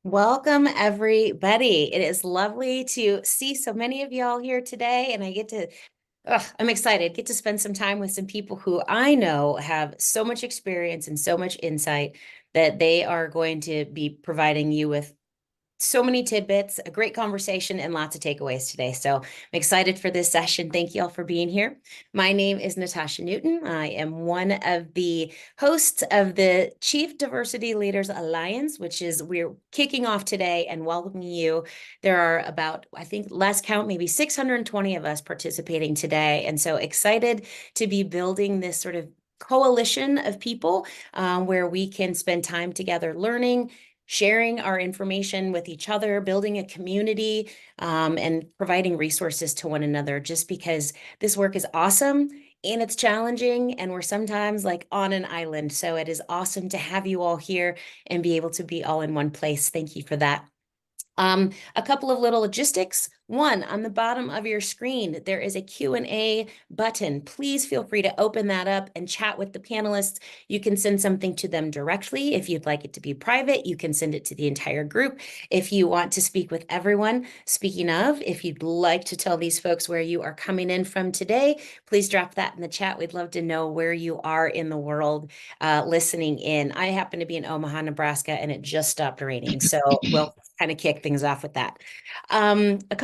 Welcome, everybody. It is lovely to see so many of y'all here today, and I'm excited, get to spend some time with some people who I know have so much experience and so much insight that they are going to be providing you with so many tidbits, a great conversation, and lots of takeaways today. So I'm excited for this session. Thank you all for being here. My name is Natasha Newton. I am one of the hosts of the Chief Diversity Leaders Alliance, which is we're kicking off today and welcoming you. There are about, I think, last count, maybe 620 of us participating today. And so excited to be building this sort of coalition of people where we can spend time together learning, sharing our information with each other, building a community, and providing resources to one another, just because this work is awesome and it's challenging and we're sometimes like on an island. So it is awesome to have you all here and be able to be all in one place. Thank you for that. A couple of little logistics. One, on the bottom of your screen, there is a Q&A button. Please feel free to open that up and chat with the panelists. You can send something to them directly. If you'd like it to be private, you can send it to the entire group. If you want to speak with everyone, speaking of, if you'd like to tell these folks where you are coming in from today, please drop that in the chat. We'd love to know where you are in the world listening in. I happen to be in Omaha, Nebraska, and it just stopped raining. So we'll kind of kick things off with that. A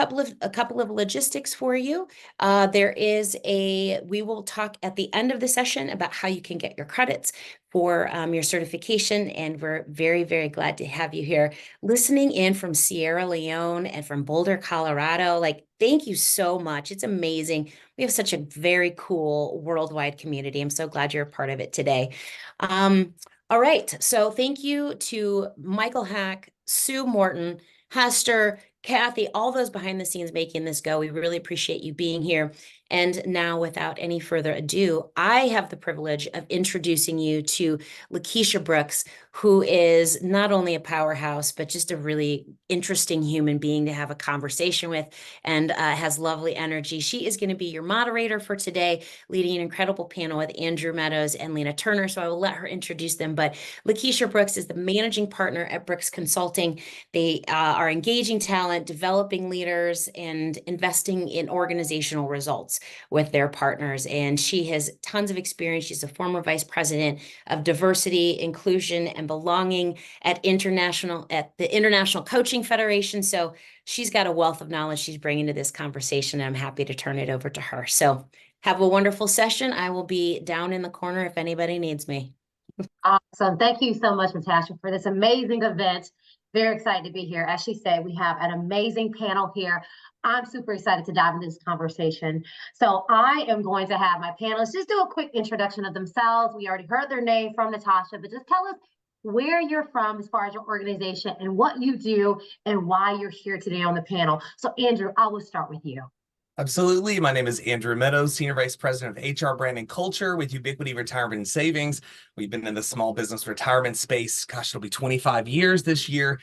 couple of logistics for you. We will talk at the end of the session about how you can get your credits for your certification. And we're very, very glad to have you here listening in from Sierra Leone and from Boulder, Colorado. Like, thank you so much. It's amazing. We have such a very cool worldwide community. I'm so glad you're a part of it today. All right. So thank you to Michael Hack, Sue Morton, Hester, Kathy, all those behind the scenes making this go. We really appreciate you being here. And now, without any further ado, I have the privilege of introducing you to Lakeisha Brooks, who is not only a powerhouse, but just a really interesting human being to have a conversation with and has lovely energy. She is going to be your moderator for today, leading an incredible panel with Andrew Meadows and Lenna Turner. So I will let her introduce them. But Lakeisha Brooks is the managing partner at Brooks Consulting. They are engaging talent, developing leaders, and investing in organizational results with their partners. And she has tons of experience. She's a former vice president of diversity, inclusion, and belonging at the International Coaching Federation. So she's got a wealth of knowledge she's bringing to this conversation, and I'm happy to turn it over to her. So have a wonderful session. I will be down in the corner if anybody needs me. Awesome. Thank you so much, Natasha, for this amazing event. Very excited to be here. As she said, we have an amazing panel here. I'm super excited to dive into this conversation. So I am going to have my panelists just do a quick introduction of themselves. We already heard their name from Natasha, but just tell us where you're from as far as your organization and what you do and why you're here today on the panel. So Andrew, I will start with you. Absolutely. My name is Andrew Meadows, Senior Vice President of HR Brand and Culture with Ubiquity Retirement and Savings. We've been in the small business retirement space, gosh, it'll be 25 years this year.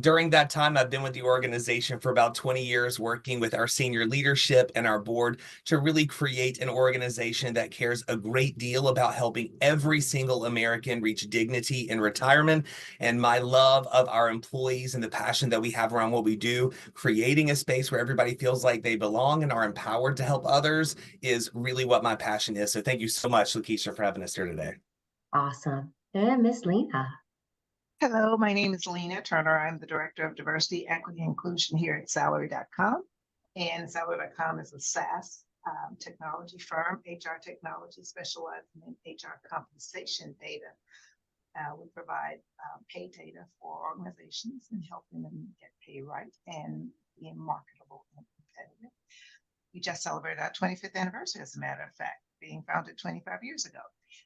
During that time, I've been with the organization for about 20 years, working with our senior leadership and our board to really create an organization that cares a great deal about helping every single American reach dignity in retirement. And my love of our employees and the passion that we have around what we do, creating a space where everybody feels like they belong and are empowered to help others is really what my passion is. So thank you so much, Lakeisha, for having us here today. Awesome. And Miss Lenna. Hello, my name is Lenna Turner. I'm the Director of Diversity, Equity, and Inclusion here at Salary.com. And Salary.com is a SaaS technology firm, HR technology specializing in HR compensation data. We provide pay data for organizations and helping them get pay right and being marketable and competitive. We just celebrated our 25th anniversary, as a matter of fact, being founded 25 years ago.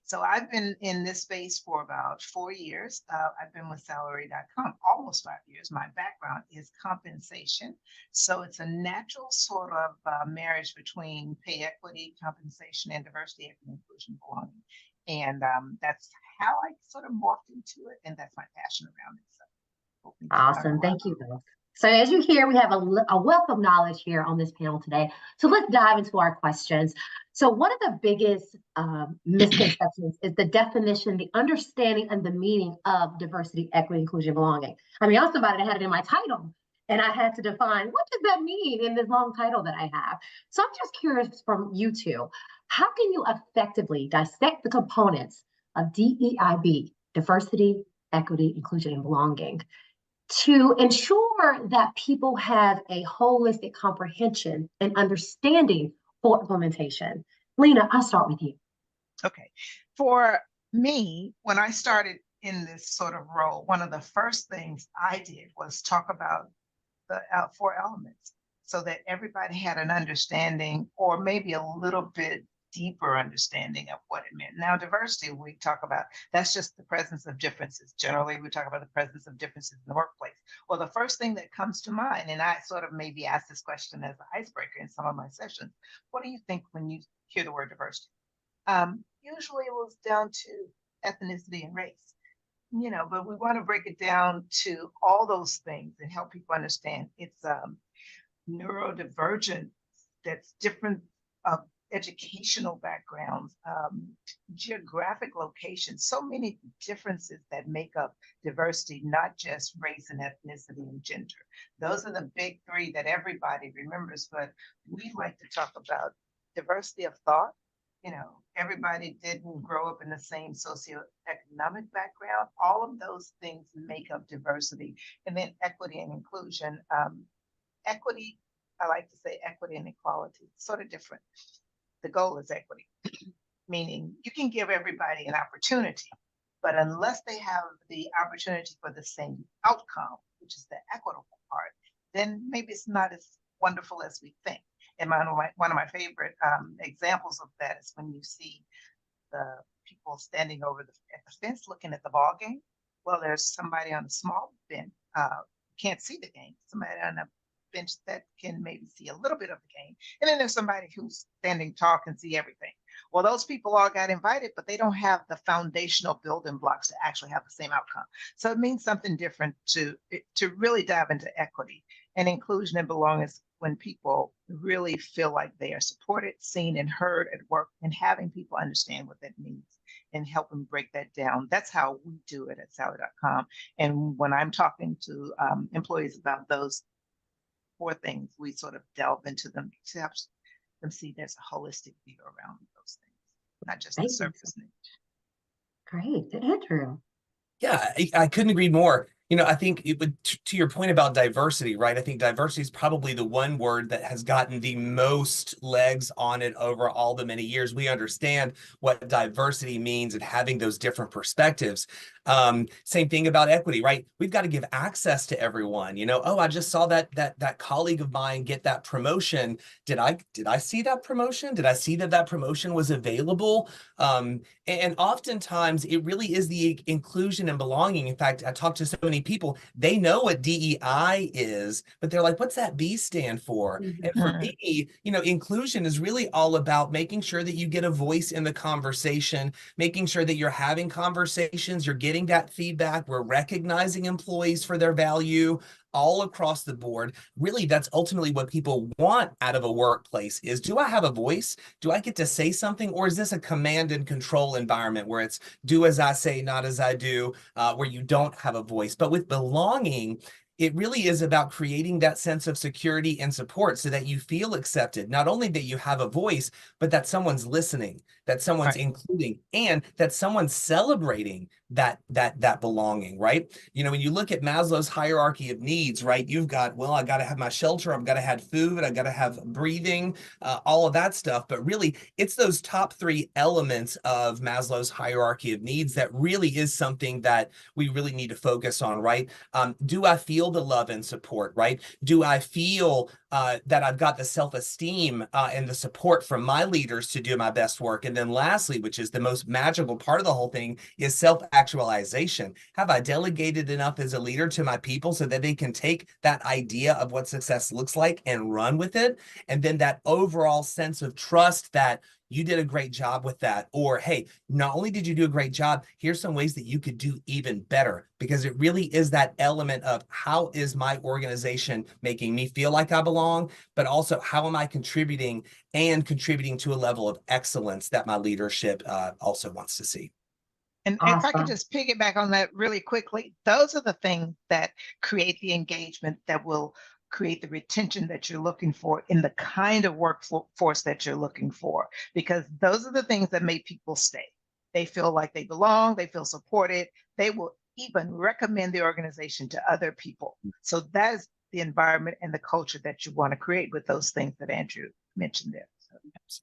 So I've been in this space for about 4 years. I've been with Salary.com almost 5 years. My background is compensation. So it's a natural sort of marriage between pay equity, compensation, and diversity, equity, inclusion, belonging. And that's how I sort of morphed into it. And that's my passion around it. So awesome. Thank you both. So as you hear, we have a wealth of knowledge here on this panel today. So let's dive into our questions. So one of the biggest misconceptions is the definition, the understanding, and the meaning of diversity, equity, inclusion, belonging. I mean, also about it, I had it in my title, and I had to define what does that mean in this long title that I have. So I'm just curious from you two, how can you effectively dissect the components of DEIB, diversity, equity, inclusion, and belonging, to ensure that people have a holistic comprehension and understanding for implementation? Lena, I'll start with you. Okay. For me, when I started in this sort of role, one of the first things I did was talk about the four elements so that everybody had an understanding, or maybe a little bit deeper understanding of what it meant. Now, diversity, we talk about, that's just the presence of differences. Generally, we talk about the presence of differences in the workplace. Well, the first thing that comes to mind, and I sort of maybe ask this question as an icebreaker in some of my sessions, what do you think when you hear the word diversity? Usually it was down to ethnicity and race, but we want to break it down to all those things and help people understand it's neurodivergent, that's different educational backgrounds, geographic locations, so many differences that make up diversity, not just race and ethnicity and gender. Those are the big three that everybody remembers, but we like to talk about diversity of thought. Everybody didn't grow up in the same socioeconomic background. All of those things make up diversity. And then equity and inclusion. Equity, I like to say equity and equality, sort of different. The goal is equity, meaning you can give everybody an opportunity, but unless they have the opportunity for the same outcome, which is the equitable part, then maybe it's not as wonderful as we think. And one of my favorite examples of that is when you see the people standing over at the fence looking at the ball game. Well, there's somebody on a small bench, can't see the game, somebody on a bench that can maybe see a little bit of the game. And then there's somebody who's standing tall and see everything. Well, those people all got invited, but they don't have the foundational building blocks to actually have the same outcome. So it means something different to really dive into equity and inclusion and belonging when people really feel like they are supported, seen, and heard at work, and having people understand what that means and help them break that down. That's how we do it at salary.com. And when I'm talking to employees about those four things, we sort of delve into them to help them see there's a holistic view around those things, not just the surface. Great. Andrew. Yeah, I couldn't agree more. I think it would, to your point about diversity, right? I think diversity is probably the one word that has gotten the most legs on it over all the many years. We understand what diversity means and having those different perspectives. Same thing about equity, right? We've got to give access to everyone. Oh, I just saw that colleague of mine get that promotion. Did I see that promotion? Did I see that promotion was available? And oftentimes it really is the inclusion and belonging. In fact, I talked to so many people, they know what DEI is, but they're like, what's that B stand for? Mm-hmm. And for me, inclusion is really all about making sure that you get a voice in the conversation, making sure that you're having conversations, you're getting that feedback, we're recognizing employees for their value all across the board. Really, that's ultimately what people want out of a workplace is, do I have a voice? Do I get to say something? Or is this a command and control environment where it's do as I say, not as I do, where you don't have a voice? But with belonging, it really is about creating that sense of security and support so that you feel accepted, not only that you have a voice, but that someone's listening, that someone's including, and that someone's celebrating that belonging, right? When you look at Maslow's hierarchy of needs, right, you've got, well, I got to have my shelter, I've got to have food, I got to have breathing, all of that stuff. But really, it's those top three elements of Maslow's hierarchy of needs that really is something that we really need to focus on, right? Do I feel the love and support, right? Do I feel that I've got the self-esteem and the support from my leaders to do my best work. And then lastly, which is the most magical part of the whole thing, is self-actualization. Have I delegated enough as a leader to my people so that they can take that idea of what success looks like and run with it? And then that overall sense of trust that you did a great job with that, or hey, not only did you do a great job, here's some ways that you could do even better, because it really is that element of how is my organization making me feel like I belong, but also how am I contributing to a level of excellence that my leadership also wants to see. And if I could just piggyback on that really quickly, those are the things that create the engagement that will create the retention that you're looking for in the kind of workforce that you're looking for, because those are the things that make people stay. They feel like they belong, they feel supported, they will even recommend the organization to other people. So that is the environment and the culture that you want to create with those things that Andrew mentioned there.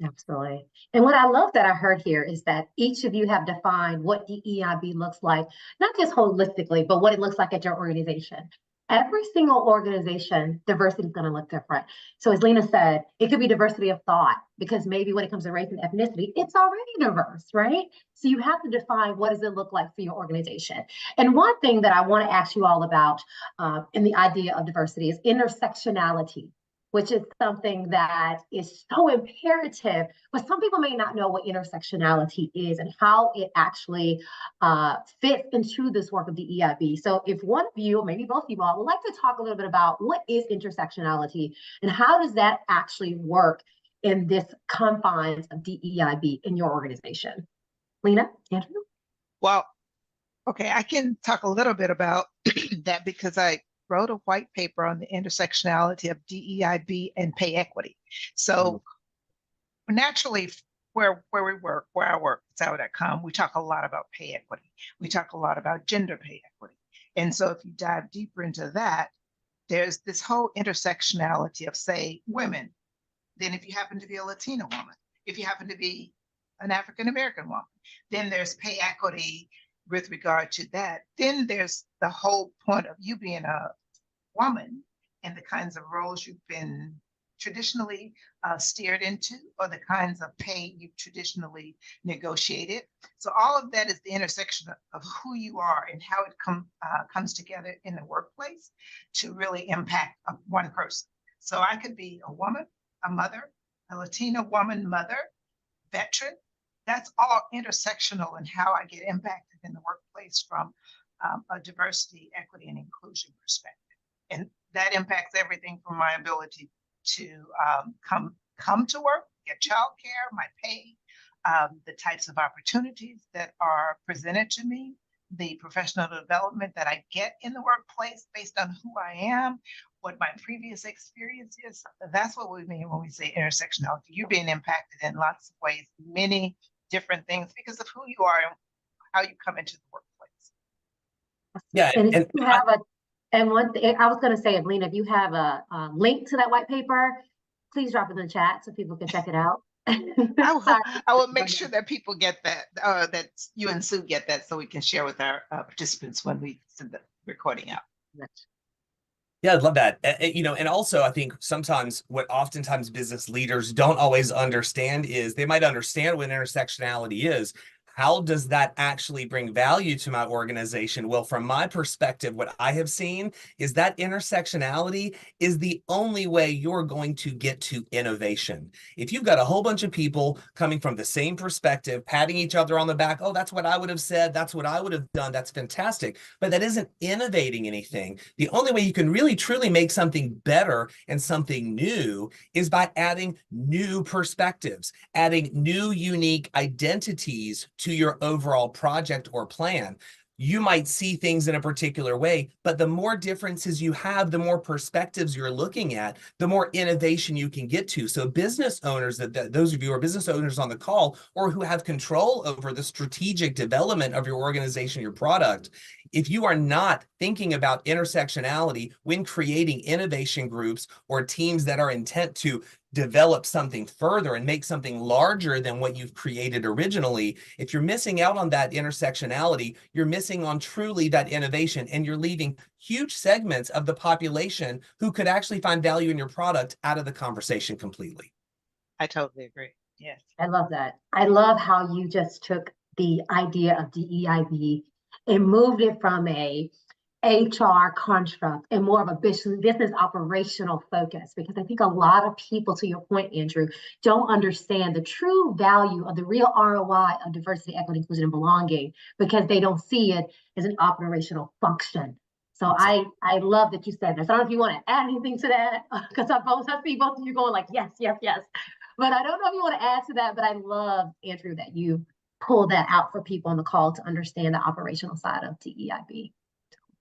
Absolutely. And what I love that I heard here is that each of you have defined what DEIB looks like, not just holistically, but what it looks like at your organization. Every single organization, diversity is going to look different. So as Lenna said, it could be diversity of thought, because maybe when it comes to race and ethnicity, it's already diverse, right? So you have to define what does it look like for your organization. And one thing that I want to ask you all about in the idea of diversity is intersectionality, which is something that is so imperative, but some people may not know what intersectionality is and how it actually fits into this work of the EIB. So if one of you, or maybe both of you all, would like to talk a little bit about what is intersectionality and how does that actually work in this confines of DEIB in your organization? Lenna, Andrew? Well, okay, I can talk a little bit about that because I wrote a white paper on the intersectionality of DEIB and pay equity. So naturally, where I work, Salary.com, we talk a lot about pay equity. We talk a lot about gender pay equity. And so if you dive deeper into that, there's this whole intersectionality of, say, women. Then if you happen to be a Latina woman, if you happen to be an African-American woman, then there's pay equity with regard to that. Then there's the whole point of you being a woman and the kinds of roles you've been traditionally steered into, or the kinds of pay you've traditionally negotiated. So all of that is the intersection of who you are and how it comes together in the workplace to really impact one person. So I could be a woman, a mother, a Latina woman, mother, veteran. That's all intersectional in how I get impacted in the workplace from a diversity, equity, and inclusion perspective. And that impacts everything from my ability to come to work, get childcare, my pay, the types of opportunities that are presented to me, the professional development that I get in the workplace based on who I am, what my previous experience is. That's what we mean when we say intersectionality. You're being impacted in lots of ways, many different things because of who you are and how you come into the workplace. Yeah, and if you have one thing I was going to say, Lenna, if you have a link to that white paper, please drop it in the chat so people can check it out. I will make sure that people get that, that you and Sue get that, so we can share with our participants when we send the recording out. Yeah, I'd love that. And also I think sometimes what oftentimes business leaders don't always understand is they might understand what intersectionality is. How does that actually bring value to my organization? Well, from my perspective, what I have seen is that intersectionality is the only way you're going to get to innovation. If you've got a whole bunch of people coming from the same perspective, patting each other on the back, oh, that's what I would have said, that's what I would have done, that's fantastic, but that isn't innovating anything. The only way you can really truly make something better and something new is by adding new perspectives, adding new unique identities to your overall project or plan. You might see things in a particular way, but the more differences you have, the more perspectives you're looking at, the more innovation you can get to. So business owners, those of you who are business owners on the call or who have control over the strategic development of your organization, your product, if you are not thinking about intersectionality when creating innovation groups or teams that are intent to develop something further and make something larger than what you've created originally, if you're missing out on that intersectionality, you're missing on truly that innovation, and you're leaving huge segments of the population who could actually find value in your product out of the conversation completely. I totally agree. Yes. I love that. I love how you just took the idea of DEIB and moved it from a HR construct and more of a business operational focus, because I think a lot of people, to your point, Andrew, don't understand the true value of the real ROI of diversity, equity, inclusion, and belonging, because they don't see it as an operational function. So I love that you said this. I don't know if you want to add anything to that, because I see both of you going like, yes, yes, yes. But I don't know if you want to add to that, but I love, Andrew, that you pulled that out for people on the call to understand the operational side of DEIB.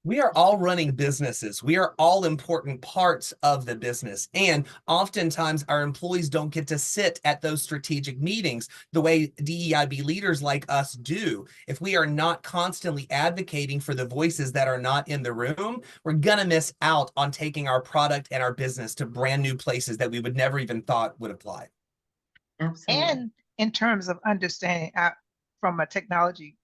We are all running businesses. We are all important parts of the business. And oftentimes our employees don't get to sit at those strategic meetings the way DEIB leaders like us do. If we are not constantly advocating for the voices that are not in the room, we're going to miss out on taking our product and our business to brand new places that we would never even thought would apply. Absolutely. And in terms of understanding from a technology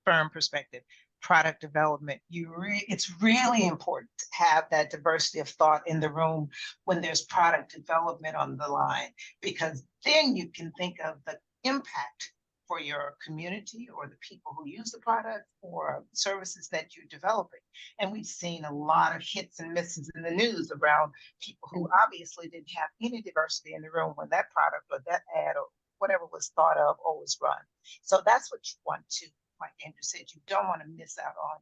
firm perspective, product development, it's really important to have that diversity of thought in the room when there's product development on the line, because then you can think of the impact for your community or the people who use the product or services that you're developing. And we've seen a lot of hits and misses in the news around people who obviously didn't have any diversity in the room when that product or that ad or whatever was thought of or was run. So that's what you want to, like Andrew said, you don't want to miss out on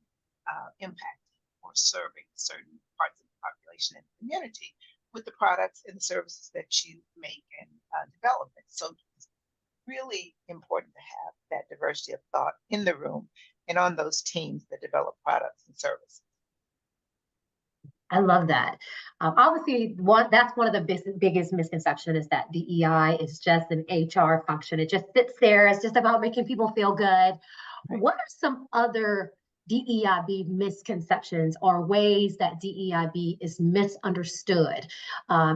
impacting or serving certain parts of the population and the community with the products and the services that you make and develop. So it's really important to have that diversity of thought in the room and on those teams that develop products and services. I love that. Obviously, that's one of the biggest misconceptions, is that DEI is just an HR function. It just sits there. It's just about making people feel good. Right. What are some other DEIB misconceptions or ways that DEIB is misunderstood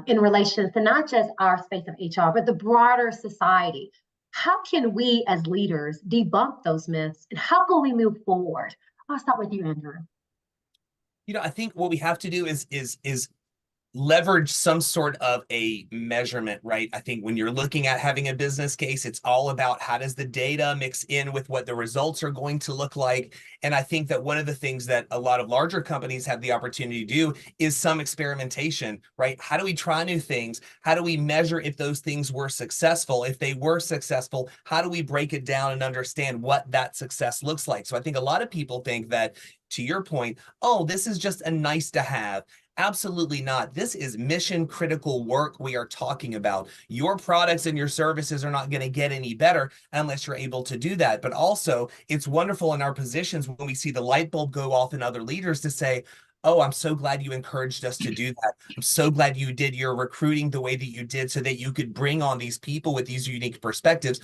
in relation to not just our space of HR, but the broader society? How can we as leaders debunk those myths, and how can we move forward? I'll start with you, Andrew. I think what we have to do is leverage some sort of a measurement, right? I think when you're looking at having a business case, it's all about how does the data mix in with what the results are going to look like. And I think that one of the things that a lot of larger companies have the opportunity to do is some experimentation, right? How do we try new things? How do we measure if those things were successful? If they were successful, how do we break it down and understand what that success looks like? So I think a lot of people think that, to your point, oh, this is just a nice to have. Absolutely not. This is mission critical work we are talking about. Your products and your services are not going to get any better unless you're able to do that. But also, it's wonderful in our positions when we see the light bulb go off in other leaders to say, oh, I'm so glad you encouraged us to do that. I'm so glad you did your recruiting the way that you did so that you could bring on these people with these unique perspectives.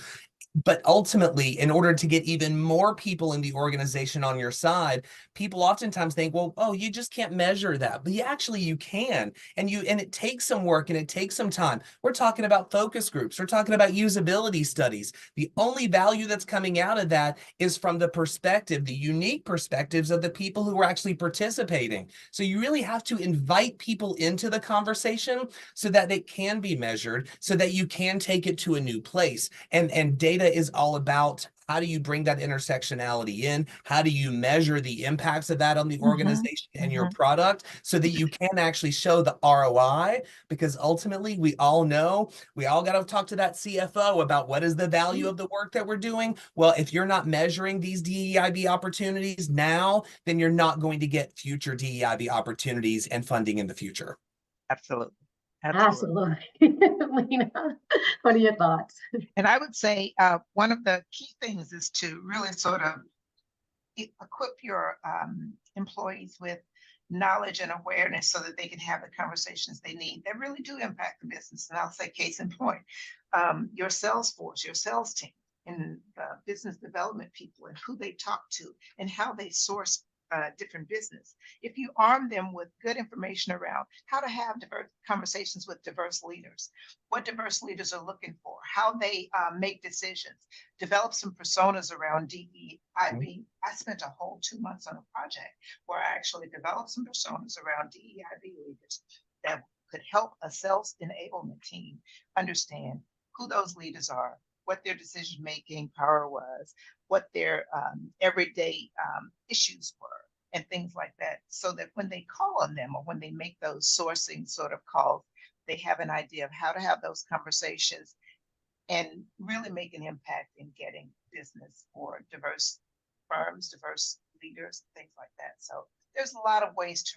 But ultimately, in order to get even more people in the organization on your side, people oftentimes think, well, oh, you just can't measure that. But you can. And it takes some work and it takes some time. We're talking about focus groups. We're talking about usability studies. The only value that's coming out of that is from the perspective, the unique perspectives of the people who are actually participating. So you really have to invite people into the conversation so that it can be measured, so that you can take it to a new place. And data is all about, how do you bring that intersectionality in? How do you measure the impacts of that on the organization and your product so that you can actually show the ROI? Because ultimately, we all know, we all got to talk to that CFO about what is the value of the work that we're doing. Well, if you're not measuring these DEIB opportunities now, then you're not going to get future DEIB opportunities and funding in the future. Absolutely. Absolutely. Lena, what are your thoughts? And I would say one of the key things is to really sort of equip your employees with knowledge and awareness so that they can have the conversations they need that really do impact the business. And I'll say case in point, your sales force, your sales team, and business development people, and who they talk to and how they source different business. If you arm them with good information around how to have diverse conversations with diverse leaders, what diverse leaders are looking for, how they make decisions, develop some personas around DEIB. I spent a whole 2 months on a project where I actually developed some personas around DEIB leaders that could help a sales enablement team understand who those leaders are, what their decision-making power was, what their everyday issues were, and things like that, so that when they call on them or when they make those sourcing sort of calls, they have an idea of how to have those conversations and really make an impact in getting business for diverse firms, diverse leaders, things like that. So there's a lot of ways to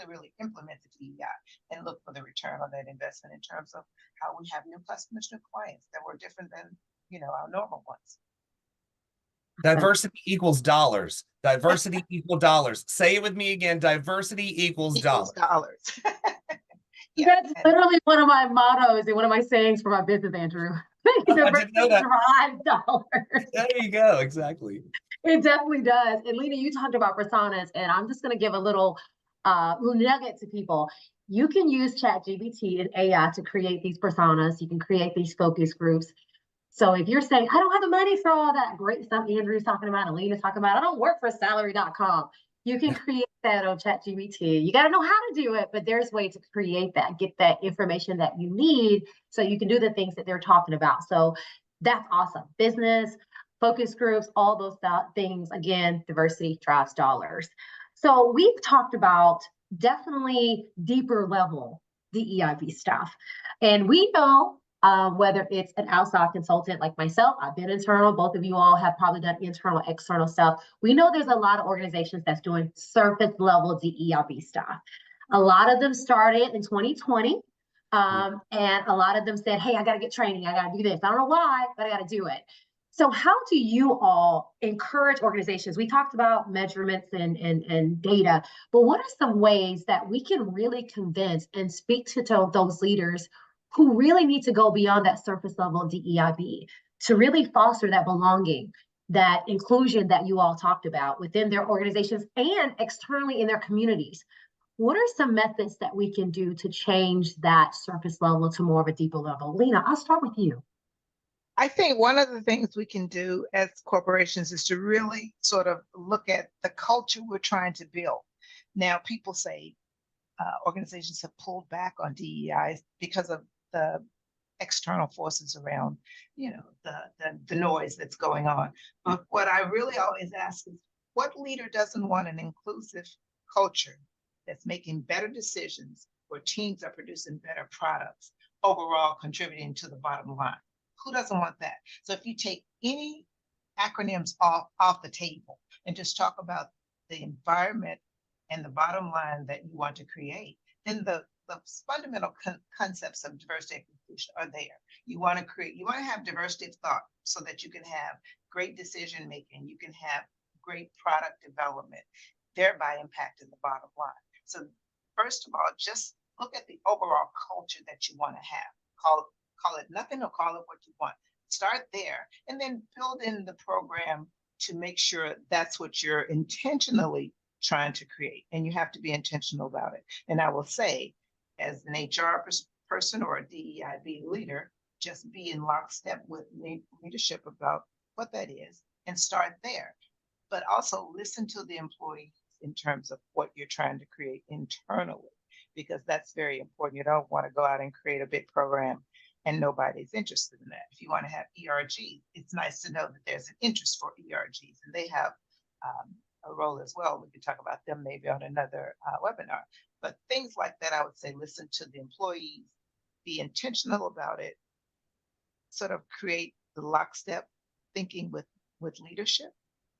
really implement the DEI and look for the return on that investment in terms of how we have new customers, new clients that were different than, our normal ones. Diversity equals dollars. Diversity equals dollars. Say it with me again. Diversity equals dollars. That's literally one of my mottos and one of my sayings for my business, Andrew. I didn't know that. Drives dollars. There you go. Exactly. It definitely does. And Lenna, you talked about personas, and I'm just going to give a little nugget to people. You can use ChatGPT and AI to create these personas. You can create these focus groups. So if you're saying, I don't have the money for all that great stuff Andrew's talking about and Lena's talking about, I don't work for salary.com. You can create that on ChatGPT. You got to know how to do it, but there's ways to create that, get that information that you need so you can do the things that they're talking about. So that's awesome. Business, focus groups, all those things. Again, diversity drives dollars. So we've talked about definitely deeper level DEIB stuff. And we know whether it's an outside consultant like myself, I've been internal, both of you all have probably done internal, external stuff. We know there's a lot of organizations that's doing surface level DEIB stuff. A lot of them started in 2020, and a lot of them said, hey, I got to get training. I got to do this. I don't know why, but I got to do it. So how do you all encourage organizations? We talked about measurements and data, but what are some ways that we can really convince and speak to those leaders who really need to go beyond that surface level DEIB to really foster that belonging, that inclusion that you all talked about within their organizations and externally in their communities? What are some methods that we can do to change that surface level to more of a deeper level? Lenna, I'll start with you. I think one of the things we can do as corporations is to really sort of look at the culture we're trying to build. Now, people say organizations have pulled back on DEI because of the external forces around, the noise that's going on. But what I really always ask is, what leader doesn't want an inclusive culture that's making better decisions, where teams are producing better products, overall contributing to the bottom line? Who doesn't want that? So if you take any acronyms off the table and just talk about the environment and the bottom line that you want to create, then the fundamental concepts of diversity and inclusion are there. You want to have diversity of thought so that you can have great decision making, you can have great product development, thereby impacting the bottom line. So first of all, just look at the overall culture that you want to have. Call it nothing or call it what you want. Start there and then build in the program to make sure that's what you're intentionally trying to create. And you have to be intentional about it. And I will say, as an HR person or a DEIB leader, just be in lockstep with leadership about what that is and start there. But also listen to the employees in terms of what you're trying to create internally, because that's very important. You don't want to go out and create a big program and nobody's interested in that. If you want to have ERG, it's nice to know that there's an interest for ERGs, and they have a role as well. We could talk about them maybe on another webinar. But things like that, I would say, listen to the employees, be intentional about it, sort of create the lockstep thinking with leadership,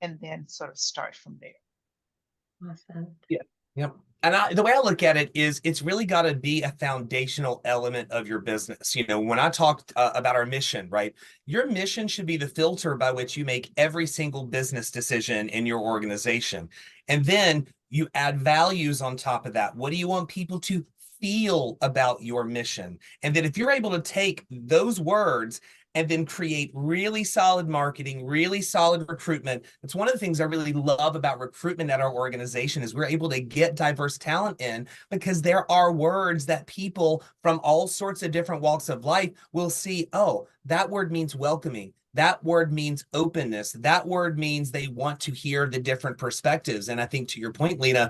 and then sort of start from there. Awesome. Yeah. Yep. And the way I look at it is it's really got to be a foundational element of your business. When I talked about our mission, right? Your mission should be the filter by which you make every single business decision in your organization. And then you add values on top of that. What do you want people to feel about your mission? And then if you're able to take those words and then create really solid marketing, really solid recruitment. It's one of the things I really love about recruitment at our organization is we're able to get diverse talent in because there are words that people from all sorts of different walks of life will see, oh, that word means welcoming. That word means openness. That word means they want to hear the different perspectives. And I think to your point, Lena,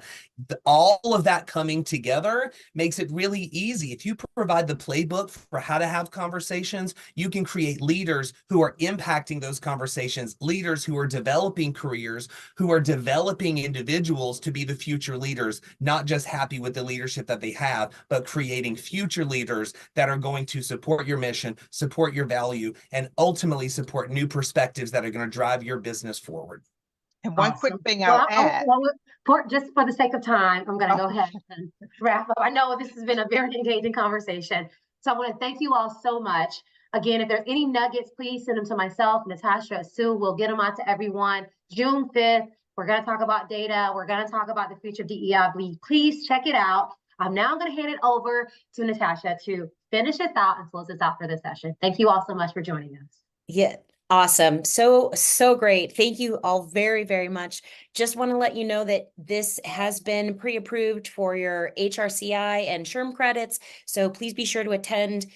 all of that coming together makes it really easy. If you provide the playbook for how to have conversations, you can create leaders who are impacting those conversations, leaders who are developing careers, who are developing individuals to be the future leaders, not just happy with the leadership that they have, but creating future leaders that are going to support your mission, support your value, and ultimately support new perspectives that are going to drive your business forward. And one quick Awesome. thing I'll add. Just for the sake of time, I'm going to go ahead and wrap up. I know this has been a very engaging conversation. So I want to thank you all so much. Again, if there's any nuggets, please send them to myself, Natasha, Sue. We'll get them out to everyone. June 5th, we're going to talk about data. We're going to talk about the future of DEIB. Please check it out. I'm now going to hand it over to Natasha to finish us out and close us out for this session. Thank you all so much for joining us. Yeah. Awesome. So great. Thank you all very, very much. Just want to let you know that this has been pre-approved for your HRCI and SHRM credits. So please be sure to attend.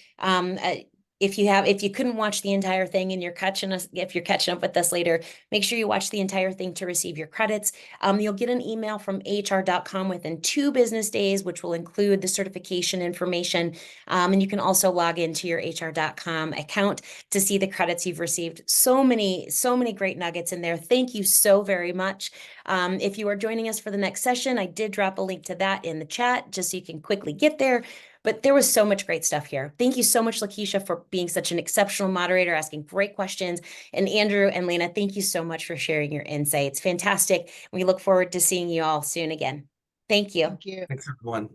If you couldn't watch the entire thing and if you're catching up with us later, make sure you watch the entire thing to receive your credits. You'll get an email from hr.com within 2 business days, which will include the certification information. And you can also log into your hr.com account to see the credits you've received. So many great nuggets in there. Thank you so very much. If you are joining us for the next session, I did drop a link to that in the chat just so you can quickly get there. But there was so much great stuff here. Thank you so much, Lakeisha, for being such an exceptional moderator, asking great questions. And Andrew and Lena, thank you so much for sharing your insights. Fantastic. We look forward to seeing you all soon again. Thank you. Thank you. Thanks, everyone.